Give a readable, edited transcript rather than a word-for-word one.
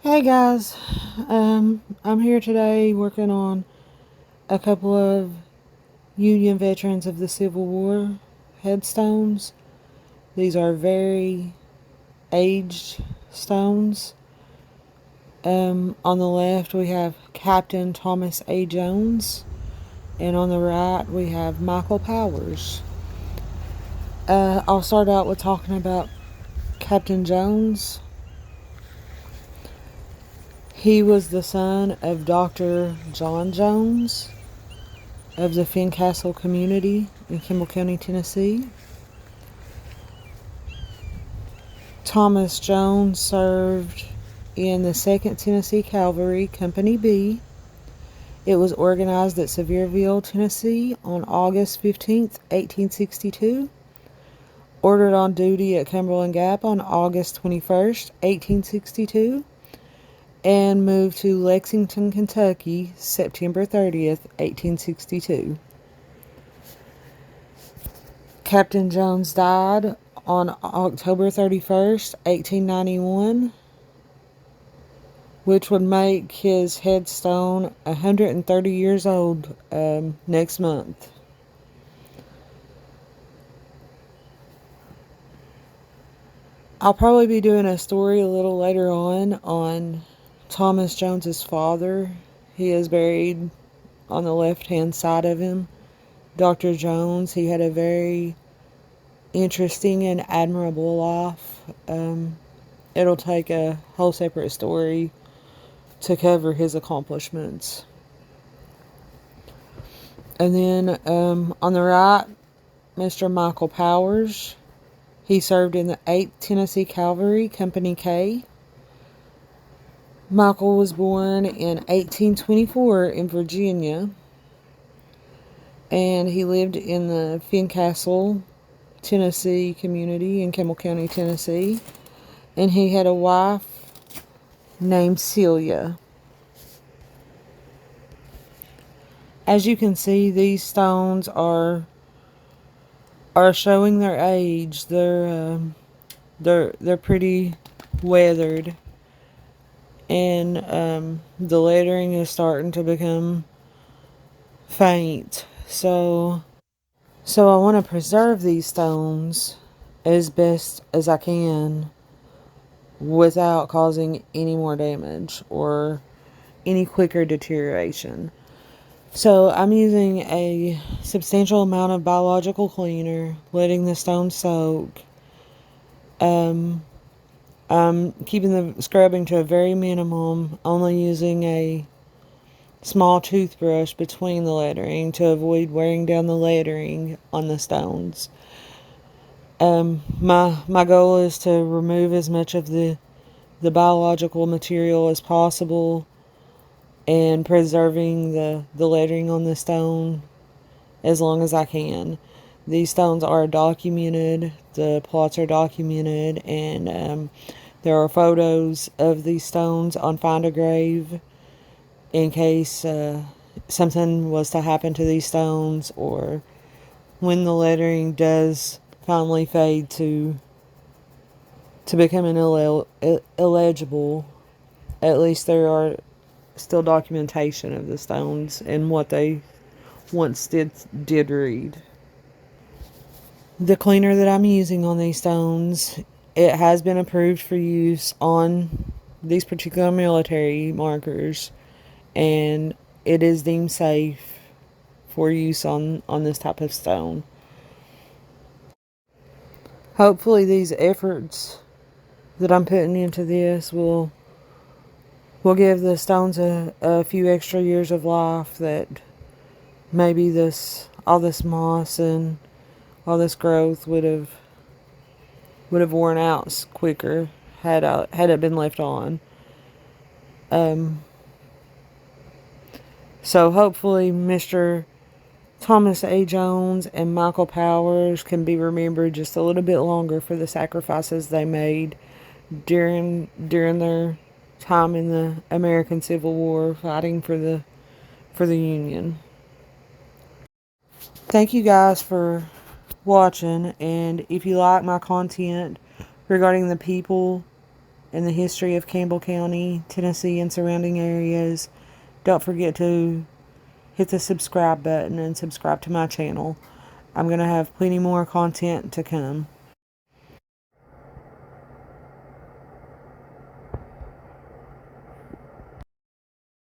Hey guys, I'm here today working on a couple of Union veterans of the Civil War headstones. These are very aged stones. On the left we have Captain Thomas A. Jones, and on the right we have Michael Powers. I'll start out with talking about Captain Jones. He was the son of Dr. John Jones of the Fincastle community in Kimball County, Tennessee. Thomas Jones served in the 2nd Tennessee Cavalry, Company B. It was organized at Sevierville, Tennessee on August 15th, 1862. Ordered on duty at Cumberland Gap on August 21st, 1862. And moved to Lexington, Kentucky, September 30th, 1862. Captain Jones died on October 31st, 1891, which would make his headstone 130 years old next month. I'll probably be doing a story a little later on Thomas Jones's father. He is buried on the left-hand side of him. Dr. Jones, he had a very interesting and admirable life. It'll take a whole separate story to cover his accomplishments. And then on the right, Mr. Michael Powers. He served in the 8th Tennessee Cavalry, Company K. Michael was born in 1824 in Virginia, and he lived in the Fincastle, Tennessee community in Kimball County, Tennessee. And he had a wife named Celia. As you can see, these stones are showing their age. They're pretty weathered, and the lettering is starting to become faint. So I want to preserve these stones as best as I can without causing any more damage or any quicker deterioration. So I'm using a substantial amount of biological cleaner, letting the stone soak. I'm keeping the scrubbing to a very minimum, only using a small toothbrush between the lettering to avoid wearing down the lettering on the stones. My goal is to remove as much of the biological material as possible, and preserving the lettering on the stone as long as I can. These stones are documented, the plots are documented, and there are photos of these stones on Find a Grave in case something was to happen to these stones, or when the lettering does finally fade to becoming illegible. At least there are still documentation of the stones and what they once did read. The cleaner that I'm using on these stones, it has been approved for use on these particular military markers, and it is deemed safe for use on this type of stone. Hopefully these efforts that I'm putting into this will give the stones a few extra years of life, that maybe all this moss and all this growth would have worn out quicker had it been left on. So hopefully Mr. Thomas A. Jones and Michael Powers can be remembered just a little bit longer for the sacrifices they made during their time in the American Civil War, fighting for the Union. Thank you guys for watching, and if you like my content regarding the people and the history of Campbell County, Tennessee, and surrounding areas. Don't forget to hit the subscribe button and subscribe to my channel. I'm going to have plenty more content to come.